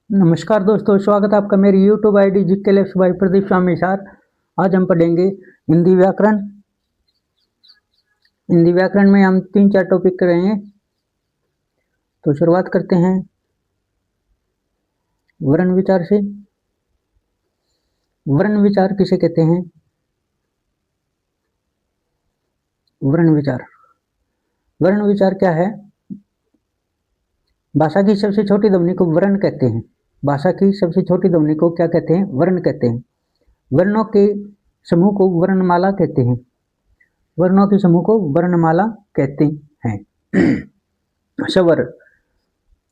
नमस्कार दोस्तों, स्वागत है आपका मेरी YouTube ID GK lex by Pradeep Swami sir. आज हम पढ़ेंगे हिंदी व्याकरण। हिंदी व्याकरण में हम 3-4 टॉपिक करेंगे। तो शुरुआत करते हैं वर्ण विचार से। वर्ण विचार किसे कहते हैं? वर्ण विचार क्या है? भाषा की सबसे छोटी ध्वनि को वर्ण कहते हैं। भाषा की सबसे छोटी ध्वनि को क्या कहते हैं? वर्ण कहते हैं। वर्णों के समूह को वर्णमाला कहते हैं। वर्णों के समूह को वर्णमाला कहते हैं। स्वर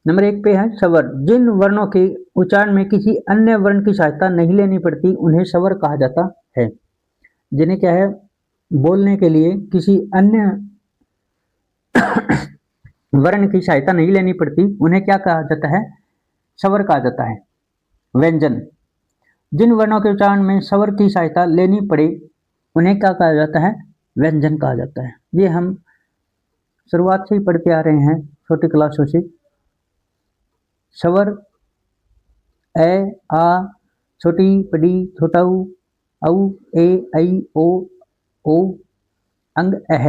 नंबर 1 पे है स्वर। जिन वर्णों के उच्चारण में किसी अन्य वर्ण की सहायता नहीं लेनी पड़ती उन्हें स्वर कहा जाता है। जिन्हें क्या है, बोलने के लिए किसी अन्य वर्ण की सहायता नहीं लेनी पड़ती उन्हें क्या कहा जाता है? स्वर कहा जाता है। व्यंजन जिन वर्णों के उच्चारण में स्वर की सहायता लेनी पड़े उन्हें क्या कहा जाता है? व्यंजन कहा जाता है। ये हम शुरुआत से ही पढ़ते आ रहे हैं छोटी क्लासों से। स्वर ए आ, छोटी बड़ी छोटा ऊ, औ ए ऐ ओ अंग अह,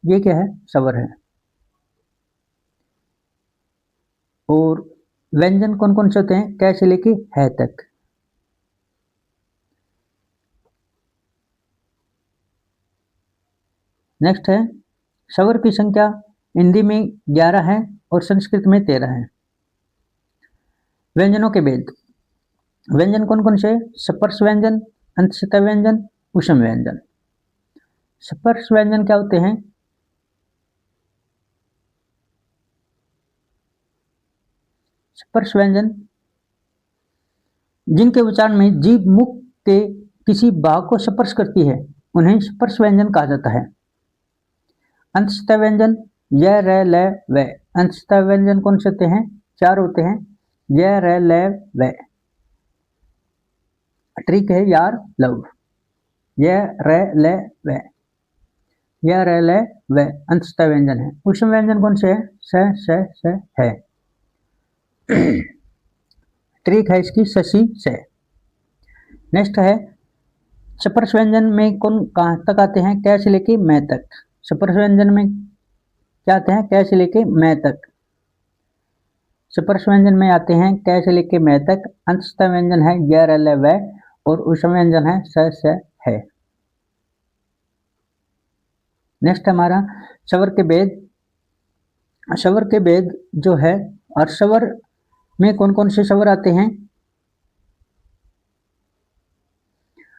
ये क्या है? स्वर है। और व्यंजन कौन कौन से होते हैं? कै से लेके है तक। नेक्स्ट है स्वर की संख्या हिंदी में 11 है और संस्कृत में 13 है। व्यंजनों के भेद। व्यंजन कौन कौन से? स्पर्श व्यंजन, अंतस्थ व्यंजन, उष्म व्यंजन। स्पर्श व्यंजन क्या होते हैं? स्पर्श व्यंजन जिनके उच्चारण में जीभ मुख के किसी भाग को स्पर्श करती है उन्हें स्पर्श व्यंजन कहा जाता है। अंतस्थ व्यंजन य र ल व। अंतस्थ व्यंजन कौन से होते हैं? 4 होते हैं। य र ल व। ट्रिक है यार लव। य र ल व। य र ल व अंतस्थ व्यंजन है। उष्म व्यंजन कौन से है? स है। ट्रिक है इसकी शशि से। नेक्स्ट है स्पर्श व्यंजन में कौन कहाँ तक आते हैं? कै से लेके मैं तक। स्पर्श व्यंजन में क्या आते हैं? कै से लेके मैं तक। स्पर्श व्यंजन में आते हैं कै से लेके मैं तक। अंतस्थ व्यंजन है य र ल व और उष्म व्यंजन है स है। नेक्स्ट हमारा स्वर के भेद। स्वर के भेद जो है, और स्वर में कौन कौन से स्वर आते हैं?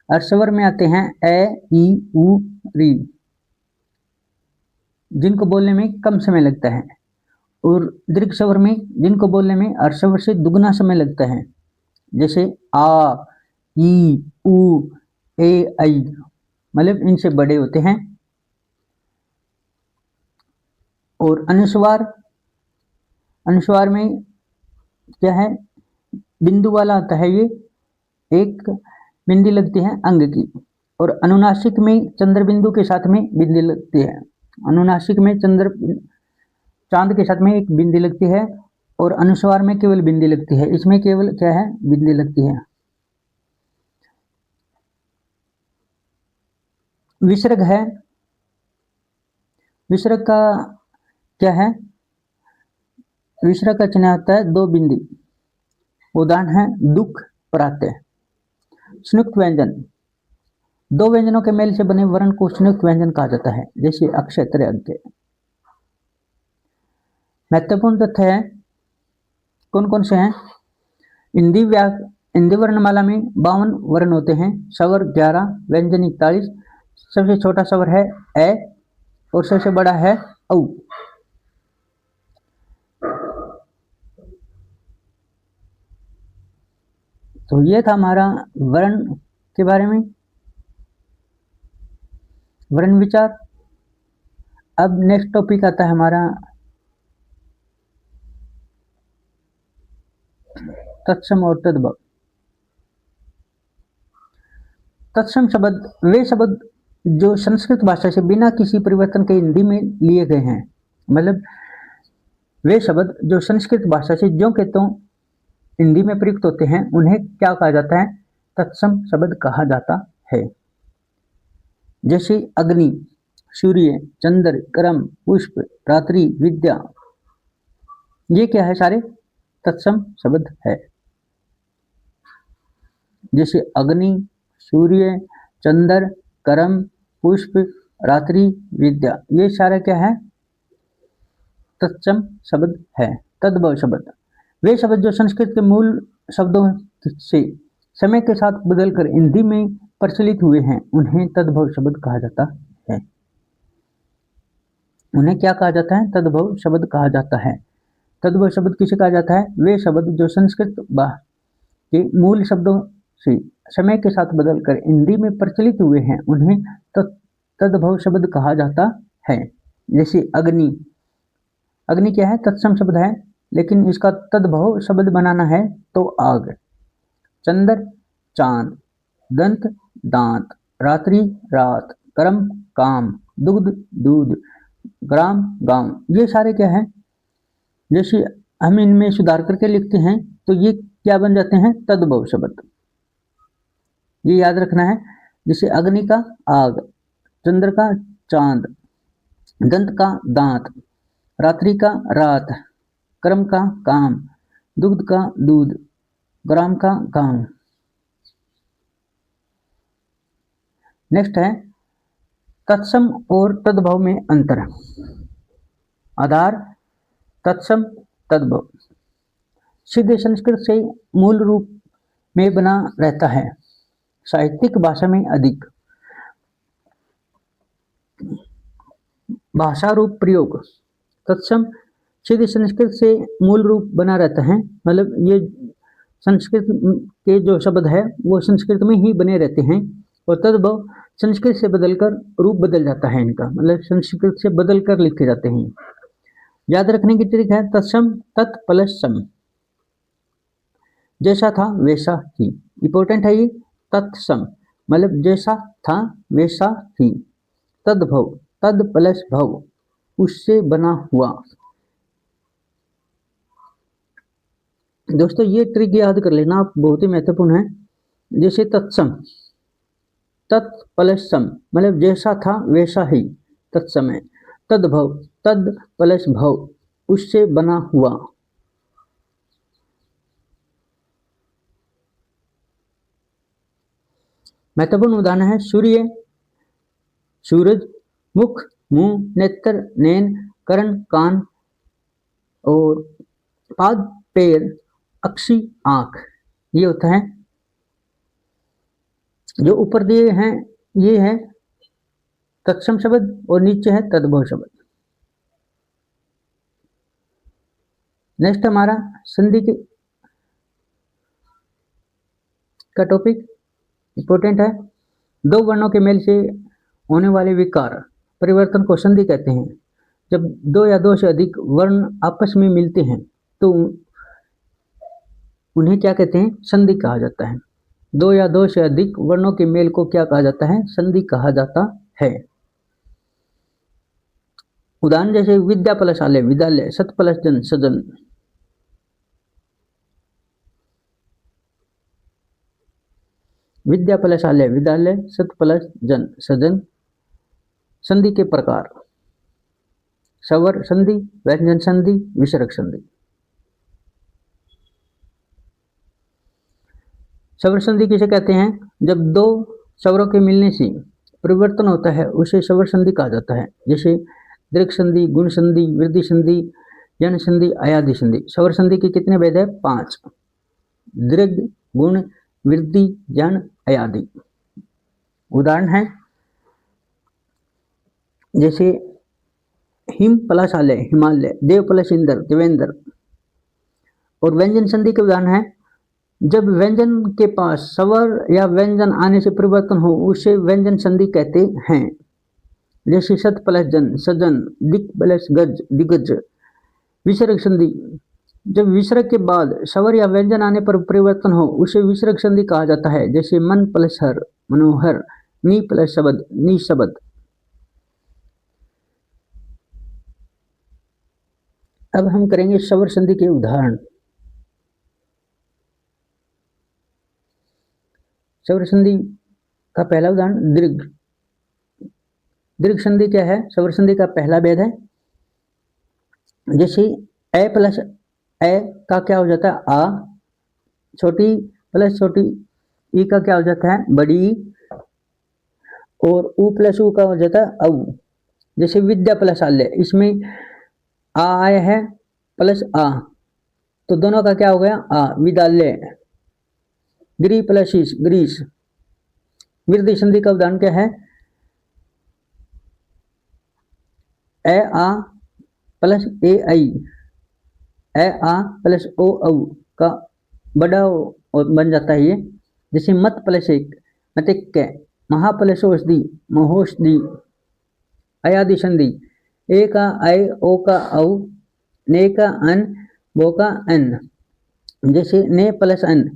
और स्वर में आते हैं ए ई उ री, जिनको बोलने में कम समय लगता है। और दीर्घ स्वर में जिनको बोलने में और स्वर से दुगना समय लगता है, जैसे आ ई उ ए ऐ, मतलब इनसे बड़े होते हैं। और अनुस्वार, अनुस्वार में क्या है? बिंदु वाला आता है। ये एक बिंदी लगती है अंग की। और अनुनासिक में चंद्र बिंदु के साथ में बिंदी लगती है। अनुनासिक में चंद्र चांद के साथ में एक बिंदी लगती है और अनुस्वार में केवल बिंदी लगती है। इसमें केवल क्या है? बिंदी लगती है। विसर्ग है। विसर्ग का क्या है? विसर्ग का चिन्ह आता है 2 बिंदी। उदाहरण है दुख, प्रत्यय। संयुक्त व्यंजन 2 व्यंजनों के मेल से बने वर्ण को संयुक्त व्यंजन कहा जाता है, जैसे अक्षय त्र अज्ञ। महत्वपूर्ण तथ्य है कौन कौन से हैं? हिंदी वर्णमाला में 52 वर्ण होते हैं। स्वर 11, व्यंजन 41। सबसे छोटा स्वर है ए और सबसे बड़ा है औ। तो ये था हमारा वर्ण के बारे में, वर्ण विचार। अब नेक्स्ट टॉपिक आता है हमारा तत्सम और तद्भव। तत्सम शब्द वे शब्द जो संस्कृत भाषा से बिना किसी परिवर्तन के हिंदी में लिए गए हैं। मतलब वे शब्द जो संस्कृत भाषा से ज्यों के त्यों हिंदी में प्रयुक्त होते हैं उन्हें क्या कहा जाता है? तत्सम शब्द कहा जाता है। जैसे अग्नि, सूर्य, चंद्र, कर्म, पुष्प, रात्रि, विद्या, ये क्या है? सारे तत्सम शब्द है। जैसे अग्नि, सूर्य, चंद्र, कर्म, पुष्प, रात्रि, विद्या, ये सारे क्या है? तत्सम शब्द है। तद्भव शब्द, वे शब्द जो संस्कृत के मूल शब्दों से समय के साथ बदलकर हिंदी में प्रचलित हुए हैं उन्हें तद्भव शब्द कहा जाता है। उन्हें क्या कहा जाता है? तद्भव शब्द कहा जाता है। तद्भव शब्द किसे कहा जाता है? वे शब्द जो संस्कृत के मूल शब्दों से समय के साथ बदलकर हिंदी में प्रचलित हुए हैं उन्हें तद्भव शब्द कहा जाता है। जैसे अग्नि, अग्नि क्या है? तत्सम शब्द है, लेकिन इसका तद्भव शब्द बनाना है तो आग। चंद्र चांद, दंत दांत, रात्रि रात, कर्म काम, दुग्ध दूध, ग्राम गांव, ये सारे क्या है? जैसे हम इनमें सुधार करके लिखते हैं तो ये क्या बन जाते हैं? तद्भव शब्द। ये याद रखना है। जैसे अग्नि का आग, चंद्र का चांद, दंत का दांत, रात्रि का रात, कर्म का काम, दुग्ध का दूध, ग्राम का गांव। नेक्स्ट है तत्सम और तद्भव में अंतर। आधार तत्सम तद्भव सीधे संस्कृत से मूल रूप में बना रहता है, साहित्यिक भाषा में अधिक भाषा रूप प्रयोग। तत्सम सीधे संस्कृत से मूल रूप बना रहता है, मतलब ये संस्कृत के जो शब्द है वो संस्कृत में ही बने रहते हैं, और तद्भव संस्कृत से बदलकर रूप बदल जाता है इनका, मतलब संस्कृत से बदलकर लिखे जाते हैं। याद रखने की ट्रिक है तत्सम तत् प्लस सम, जैसा था वैसा ही, इंपॉर्टेंट है ये। तत्सम मतलब जैसा था वैसा ही, तद्भव तद प्लस भव, उससे बना हुआ। दोस्तों ये ट्रिक याद कर लेना आप, बहुत ही महत्वपूर्ण है। जैसे तत्सम तत् प्लस सम मतलब जैसा था वैसा ही तत्समय, तद्भव तद प्लस भव, उससे बना हुआ। महत्वपूर्ण उदाहरण है सूर्य, सूरज, मुख, मुंह, नेत्र, नैन, कर्ण, कान, और पाद, पैर, अक्षी, आंख। ये होता है जो ऊपर दिए हैं, ये है तत्सम शब्द और नीचे है तद्भव शब्द। नेक्स्ट हमारा संधि का टॉपिक इंपॉर्टेंट है। दो वर्णों के मेल से होने वाले विकार परिवर्तन को संधि कहते हैं। जब दो या दो से अधिक वर्ण आपस में मिलते हैं तो उन्हें क्या कहते हैं? संधि कहा जाता है। दो या दो से अधिक वर्णों के मेल को क्या कहा जाता है? संधि कहा जाता है। उदाहरण जैसे विद्या प्लस आलय विद्यालय, सत प्लस जन सजन। विद्या प्लस आलय विद्यालय, सत प्लस जन सजन। संधि के प्रकार स्वर संधि, व्यंजन संधि, विसर्ग संधि। स्वर संधि किसे कहते हैं? जब दो स्वरों के मिलने से परिवर्तन होता है उसे स्वर संधि कहा जाता है। जैसे दीर्घ संधि, गुण संधि, वृद्धि संधि, जन संधि, अयादि संधि। स्वर संधि के कितने भेद है? 5। दीर्घ, गुण, वृद्धि, जन, अयादि। उदाहरण है जैसे हिम प्लस आलय हिमालय, देव प्लस इंद्र देवेंद्र। और व्यंजन संधि के उदाहरण है जब व्यंजन के पास स्वर या व्यंजन आने से परिवर्तन हो उसे व्यंजन संधि कहते हैं। जैसे सत प्लस जन सजन, दिक प्लस गज दिग्गज। विसर्ग संधि जब विसर्ग के बाद स्वर या व्यंजन आने पर परिवर्तन हो उसे विसर्ग संधि कहा जाता है। जैसे मन प्लस हर मनोहर, नी प्लस शब्द निशब्द। अब हम करेंगे स्वर संधि के उदाहरण। स्वर संधि का पहला उदाहरण दीर्घ। दीर्घ संधि क्या है? स्वर संधि का पहला भेद है। जैसे ए प्लस ए का क्या हो जाता है? आ। छोटी प्लस छोटी ई का क्या हो जाता है? बड़ी ई। और उ प्लस उ का हो जाता है औ। जैसे विद्या प्लस आल्य, इसमें आ आया है प्लस आ, तो दोनों का क्या हो गया? आ, विद्यालय। ग्री प्लस ईस, ग्रीस। वृद्धि संधि का उदाहरण क्या है? ए आ प्लस ए आई, ए आ प्लस ओ औ का बड़ा बन जाता है ये। जैसे मत प्लस एक, मत एक, महा प्लस औषधि, महोषधि। अयादि संधि, ए का आई, ओ का औ, ने का अन, बो का अन। जैसे ने प्लस अन,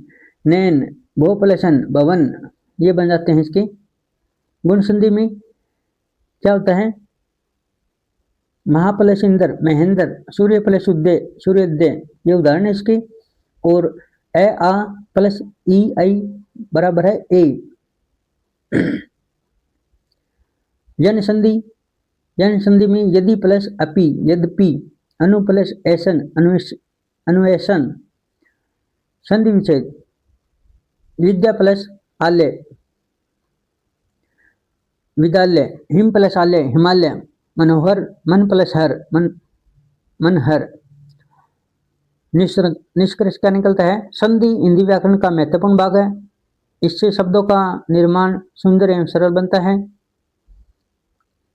नैन, भो प्लस अन, भवन। ये बन जाते हैं इसके। गुण संधि में क्या होता है? महा प्लस इंद्र, महेंद्र। सूर्य प्लस उदय, सूर्योदय। ये उदाहरण है इसके। और ए आ प्लस ई आई बराबर है ए। यन संधि, यन संधि में यदि प्लस अपि, यद्यपि। अनु प्लस ऐसन, अन्वेषण। संधि विच्छेद, विद्या प्लस आल्य, विद्यालय। हिम प्लस आल्य, हिमालय। मनोहर, मन प्लस हर, मनहर। निष्कर्ष क्या निकलता है? संधि हिंदी व्याकरण का महत्वपूर्ण भाग है। इससे शब्दों का निर्माण सुंदर एवं सरल बनता है।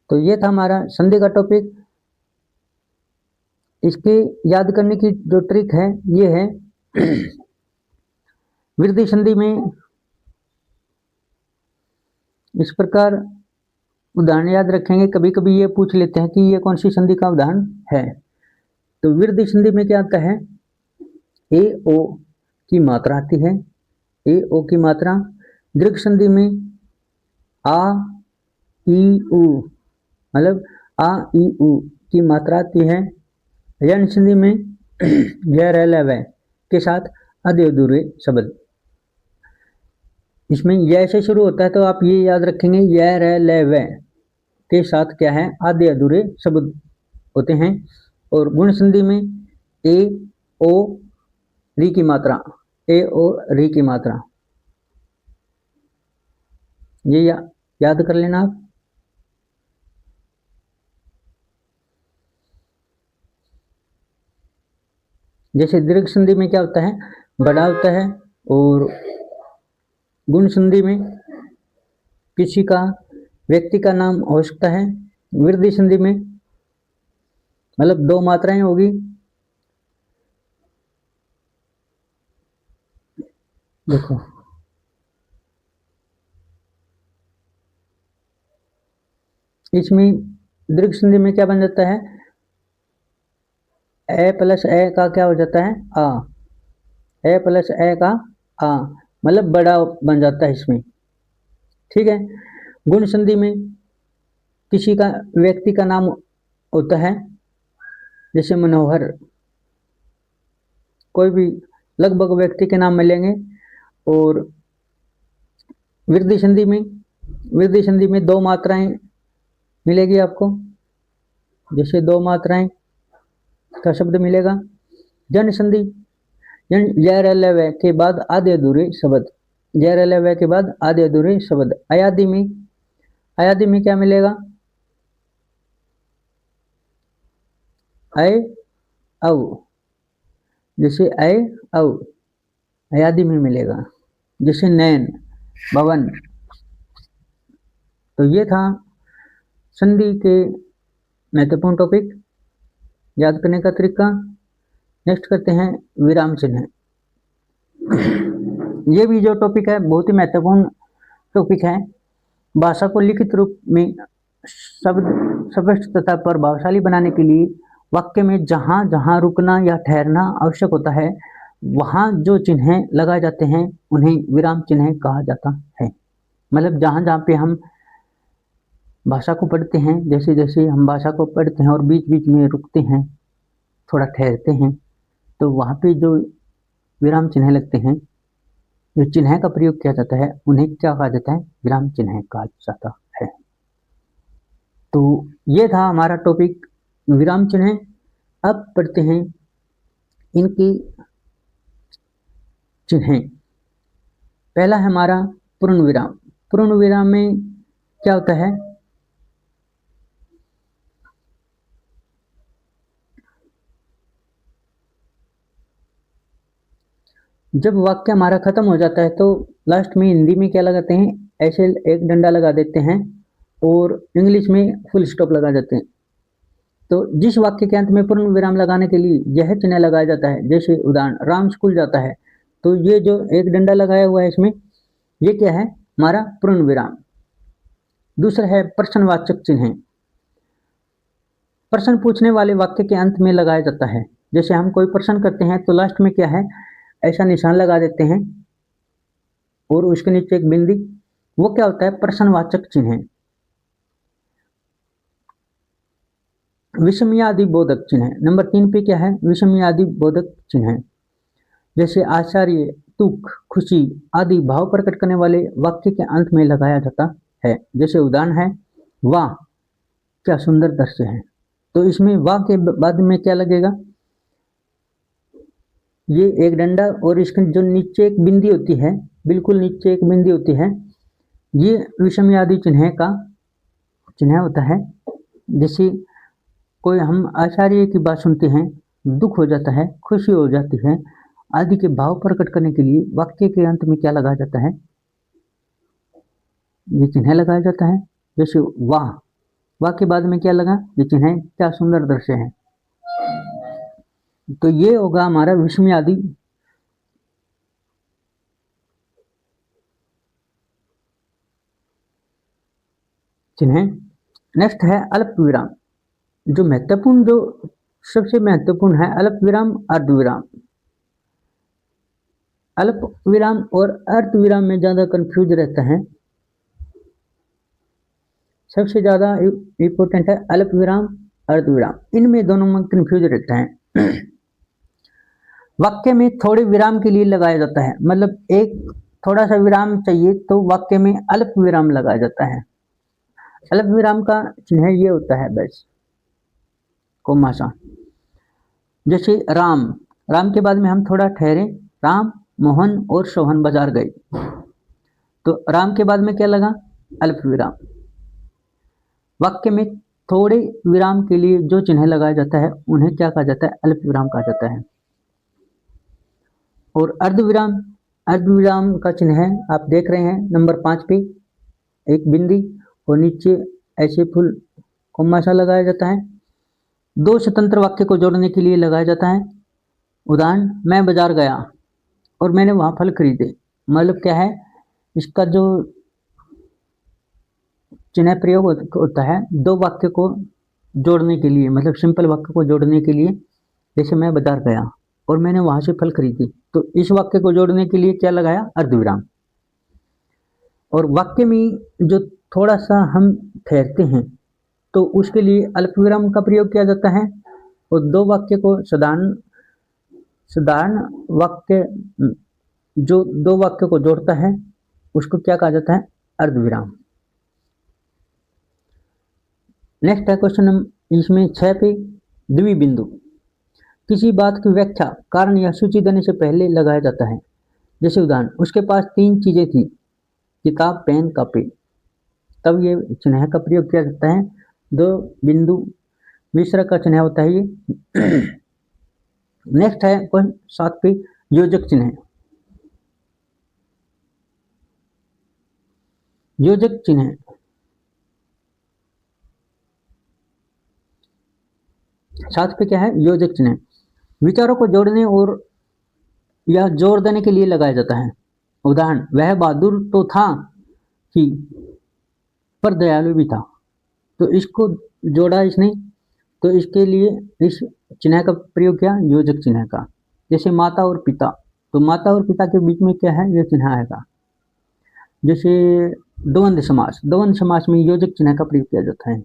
तो ये था हमारा संधि का टॉपिक। इसके याद करने की जो ट्रिक है ये है वृद्धि संधि में इस प्रकार उदाहरण याद रखेंगे। कभी कभी ये पूछ लेते हैं कि ये कौन सी संधि का उदाहरण है। तो वृद्धि संधि में क्या आता है? ए ओ की मात्रा आती है, ए ओ की मात्रा। दीर्घ संधि में आ ई उ, मतलब आ ई उ की मात्रा आती है। यन संधि में य र ल व के साथ आधे अधूरे शब्द। इसमें य से शुरू होता है तो आप ये याद रखेंगे य र ल व के साथ क्या है? आधे अधूरे शब्द होते हैं। और गुण संधि में ए ओ री की मात्रा, ए ओ री की मात्रा। ये याद कर लेना आप। जैसे दीर्घ संधि में क्या होता है? बड़ा होता है। और गुण संधि में किसी का व्यक्ति का नाम हो सकता है। वृद्धि संधि में मतलब दो मात्राएं होगी। देखो इसमें दीर्घ संधि में क्या बन जाता है? ए प्लस ए का क्या हो जाता है? आ। ए प्लस ए का आ, मतलब बड़ा बन जाता है इसमें। ठीक है। गुण संधि में किसी का व्यक्ति का नाम होता है, जैसे मनोहर। कोई भी लगभग व्यक्ति के नाम मिलेंगे। और वृद्धि संधि में, वृद्धि संधि में दो मात्राएं मिलेगी आपको। जैसे दो मात्राएं का शब्द मिलेगा। जन संधि, य र ल व के बाद आधे अधूरे शब्द, य र ल व के बाद आधे अधूरे शब्द। अयादि में, अयादि में क्या मिलेगा? अय औ, जैसे अय औ अयादि में मिलेगा। जैसे नैन, भवन। तो ये था संधि के महत्वपूर्ण टॉपिक, याद करने का तरीका। नेक्स्ट करते हैं विराम चिन्ह। ये भी जो टॉपिक है बहुत ही महत्वपूर्ण टॉपिक है। भाषा को लिखित रूप में शब्द स्पष्ट तथा प्रभावशाली बनाने के लिए वाक्य में जहाँ जहाँ रुकना या ठहरना आवश्यक होता है वहाँ जो चिन्ह लगाए जाते हैं उन्हें विराम चिन्ह कहा जाता है। मतलब जहाँ जहाँ पे हम भाषा को पढ़ते हैं, जैसे जैसे हम भाषा को पढ़ते हैं और बीच बीच में रुकते हैं, थोड़ा ठहरते हैं, तो वहाँ पे जो विराम चिन्ह लगते हैं जो चिन्ह का प्रयोग किया जाता है उन्हें क्या कहा जाता है? विराम चिन्ह कहा जाता है। तो ये था हमारा टॉपिक विराम चिन्ह। अब पढ़ते हैं इनकी चिन्ह। पहला है हमारा पूर्ण विराम। पूर्ण विराम में क्या होता है? जब वाक्य हमारा खत्म हो जाता है तो लास्ट में हिंदी में क्या लगाते हैं? ऐसे एक डंडा लगा देते हैं और इंग्लिश में फुल स्टॉप लगा देते हैं। तो जिस वाक्य के अंत में पूर्ण विराम लगाने के लिए यह चिन्ह लगाया जाता है, जैसे उदाहरण राम स्कूल जाता है, तो ये जो एक डंडा लगाया हुआ है इसमें, ये क्या है? हमारा पूर्ण विराम। दूसरा है प्रश्नवाचक चिन्ह। प्रश्न पूछने वाले वाक्य के अंत में लगाया जाता है। जैसे हम कोई प्रश्न करते हैं तो लास्ट में क्या है? ऐसा निशान लगा देते हैं और उसके नीचे एक बिंदी, वो क्या होता है? प्रश्नवाचक चिन्ह। विषमयादि बोधक चिन्ह। नंबर 3 पे क्या है? विषमयादि बोधक चिन्ह। जैसे आश्चर्य, दुख, खुशी आदि भाव प्रकट करने वाले वाक्य के अंत में लगाया जाता है। जैसे उदाहरण है, वाह क्या सुंदर दृश्य है, तो इसमें वाह के बाद में क्या लगेगा? ये एक डंडा और इसके जो नीचे एक बिंदी होती है, बिल्कुल नीचे एक बिंदी होती है, ये विषमयादि चिन्ह का चिन्ह होता है। जैसे कोई हम आचार्य की बात सुनते हैं, दुख हो जाता है, खुशी हो जाती है आदि के भाव प्रकट करने के लिए वाक्य के अंत में क्या लगाया जाता है? ये चिन्ह लगाया जाता है। जैसे वाह, वाह के बाद में क्या लगा? ये चिन्ह, क्या सुंदर दृश्य है। तो ये होगा हमारा विषमयादि चिन्ह। नेक्स्ट है अल्प विराम। जो महत्वपूर्ण, जो सबसे महत्वपूर्ण है अल्प विराम, अर्ध विराम। अल्प विराम और अर्ध विराम में ज्यादा कंफ्यूज रहता है। सबसे ज्यादा इंपॉर्टेंट है अल्प विराम, अर्ध विराम, इनमें दोनों में कंफ्यूज रहता है। वाक्य में थोड़े विराम के लिए लगाया जाता है, मतलब एक थोड़ा सा विराम चाहिए तो वाक्य में अल्प विराम लगाया जाता है। अल्प विराम का चिन्ह ये होता है बस कोमा सा। जैसे राम, राम के बाद में हम थोड़ा ठहरे, राम मोहन और सोहन बाजार गए, तो राम के बाद में क्या लगा? अल्प विराम। वाक्य में थोड़े विराम के लिए जो चिन्ह लगाया जाता है उन्हें क्या कहा जाता है? अल्प विराम कहा जाता है। और अर्ध विराम, अर्ध विराम का चिन्ह है आप देख रहे हैं नंबर 5 पे, एक बिंदी और नीचे ऐसे फुल कोमा सा लगाया जाता है। दो स्वतंत्र वाक्य को जोड़ने के लिए लगाया जाता है। उदाहरण, मैं बाजार गया और मैंने वहां फल खरीदे, मतलब क्या है? इसका जो चिन्ह प्रयोग होता है दो वाक्य को जोड़ने के लिए, मतलब सिंपल वाक्य को जोड़ने के लिए। जैसे मैं बाजार गया और मैंने वहां से फल खरीदी, तो इस वाक्य को जोड़ने के लिए क्या लगाया? अर्धविराम। और वाक्य में जो थोड़ा सा हम ठहरते हैं तो उसके लिए अल्पविराम का प्रयोग किया जाता है। और दो वाक्य को साधारण साधारण वाक्य, जो दो वाक्य को जोड़ता है उसको क्या कहा जाता है? अर्धविराम। नेक्स्ट है क्वेश्चन इसमें 6 पे, द्विबिंदु। किसी बात की व्याख्या, कारण या सूची देने से पहले लगाया जाता है। जैसे उदाहरण, उसके पास 3 चीजें थी, किताब, पेन, कॉपी, तब ये चिन्ह का प्रयोग किया जाता है। दो बिंदु मिश्र का चिन्ह होता है ये। नेक्स्ट है क्वेश्चन 7 पे, योजक चिन्ह। योजक चिन्ह 7 पे क्या है? योजक चिन्ह विचारों को जोड़ने और या जोर देने के लिए लगाया जाता है। उदाहरण, वह बहादुर तो था ही पर दयालु भी था, तो इसको जोड़ा इसने, तो इसके लिए इस चिन्ह का प्रयोग किया, योजक चिन्ह का। जैसे माता और पिता, तो माता और पिता के बीच में क्या है? ये चिन्ह आएगा। जैसे द्वंद्व समास, द्वंद्व समास में योजक चिन्ह का प्रयोग किया जाता है।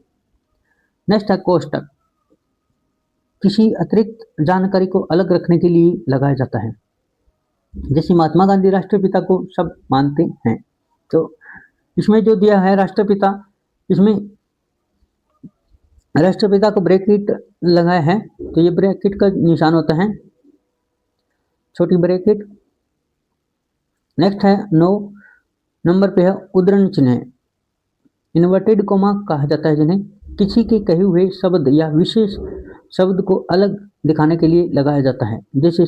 नेक्स्ट है कोष्टक। किसी अतिरिक्त जानकारी को अलग रखने के लिए लगाया जाता है। जैसे महात्मा गांधी राष्ट्रपिता को सब मानते हैं, तो इसमें जो दिया है राष्ट्रपिता, इसमें राष्ट्रपिता को ब्रैकेट लगाया है, तो ये ब्रैकेट का निशान होता है छोटी ब्रैकेट। नेक्स्ट है 9 नंबर पे है उद्धरण चिन्ह। इन्वर्टेड कोमा कहा जाता है जिन्हें किसी के कहे हुए शब्द या विशेष शब्द को अलग दिखाने के लिए लगाया जाता है। जैसे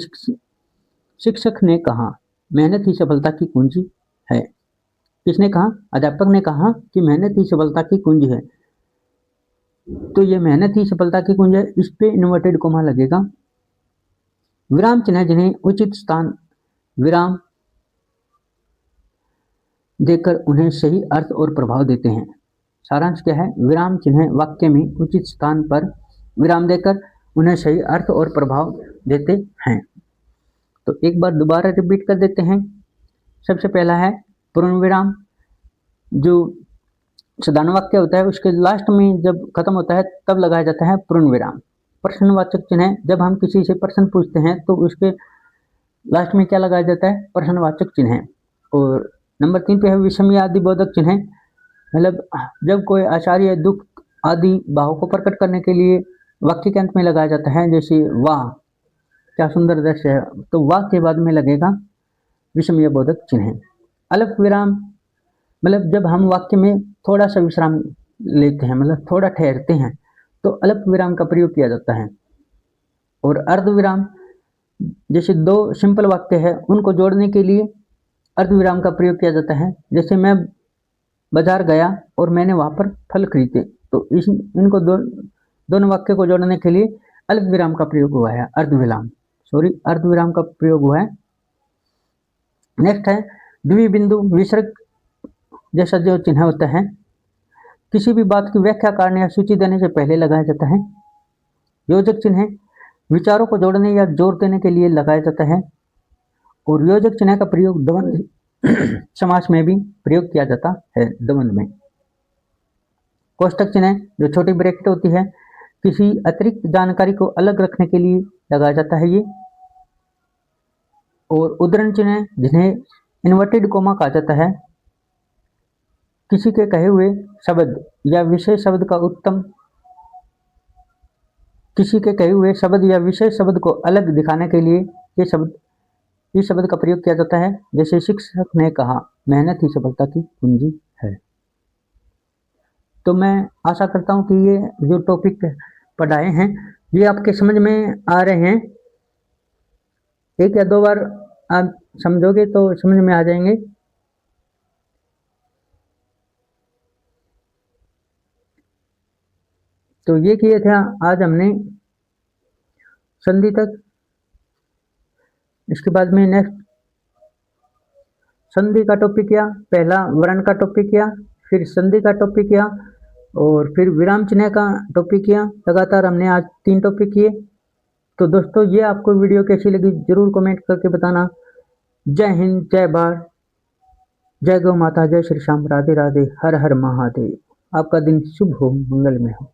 शिक्षक ने कहा मेहनत ही सफलता की कुंजी है। किसने कहा? अध्यापक ने कहा कि मेहनत ही सफलता की कुंजी है, तो ये मेहनत ही सफलता की कुंजी है, इस पे इन्वर्टेड कोमा लगेगा। विराम चिन्ह जिन्हें उचित स्थान विराम देकर उन्हें सही अर्थ और प्रभाव देते हैं। सारांश क्या है? विराम चिन्ह वाक्य में उचित स्थान पर विराम देकर उन्हें सही अर्थ और प्रभाव देते हैं। तो एक बार दोबारा रिपीट कर देते हैं। सबसे पहला है पूर्ण विराम, जो साधारण वाक्य होता है उसके लास्ट में जब खत्म होता है तब लगाया जाता है पूर्ण विराम। प्रश्नवाचक चिन्ह, जब हम किसी से प्रश्न पूछते हैं तो उसके लास्ट में क्या लगाया जाता है? प्रश्नवाचक चिन्ह। और नंबर 3 पे है विषम या आदि बोधक चिन्ह, मतलब जब कोई आश्चर्य दुख आदि भाव को प्रकट करने के लिए वाक्य के अंत में लगाया जाता है, जैसे वाह क्या सुंदर दृश्य है, तो वाह के बाद में लगेगा विषम या बोधक चिन्ह। अल्प विराम, मतलब जब हम वाक्य में थोड़ा सा विश्राम लेते हैं, मतलब थोड़ा ठहरते हैं, तो अल्प विराम का प्रयोग किया जाता है। और अर्ध विराम, जैसे दो सिंपल वाक्य है उनको जोड़ने के लिए अर्ध विराम का प्रयोग किया जाता है। जैसे मैं बाजार गया और मैंने वहां पर फल खरीदे, तो इनको दोनों वाक्य को जोड़ने के लिए अल्प विराम का प्रयोग हुआ है, अर्ध विराम का प्रयोग हुआ है। नेक्स्ट है द्विबिंदु विसर्ग जैसा जो चिन्ह होता है, किसी भी बात की व्याख्या करने या सूची देने से पहले लगाया जाता है। योजक चिन्ह विचारों को जोड़ने या जोर देने के लिए लगाया जाता है। और योजक चिन्ह का प्रयोग द्वंद्व समास में भी प्रयोग किया जाता है, द्वंद्व में। कोष्टक चिन्ह जो छोटी ब्रैकेट होती है, किसी अतिरिक्त जानकारी को अलग रखने के लिए लगाया जाता है ये। और उद्धरण चिन्ह जिन्हें इन्वर्टेड कोमा कहा जाता है, किसी के कहे हुए शब्द या विशेष शब्द का उत्तम किसी के कहे हुए शब्द या विशेष शब्द को अलग दिखाने के लिए इस शब्द का प्रयोग किया जाता है। जैसे शिक्षक ने कहा मेहनत ही सफलता की कुंजी है। तो मैं आशा करता हूं कि ये जो टॉपिक पढ़ाए हैं ये आपके समझ में आ रहे हैं। एक या दो बार आप समझोगे तो समझ में आ जाएंगे। तो ये किए थे आज हमने संधि तक। इसके बाद में नेक्स्ट संधि का टॉपिक किया, पहला वर्ण का टॉपिक किया, फिर संधि का टॉपिक किया और फिर विराम चिन्ह का टॉपिक किया। लगातार हमने आज 3 टॉपिक किए। तो दोस्तों ये आपको वीडियो कैसी लगी जरूर कमेंट करके बताना। जय हिंद, जय भारत, जय गौ माता, जय श्री श्याम, राधे राधे, हर हर महादेव। आपका दिन शुभ हो, मंगलमय हो।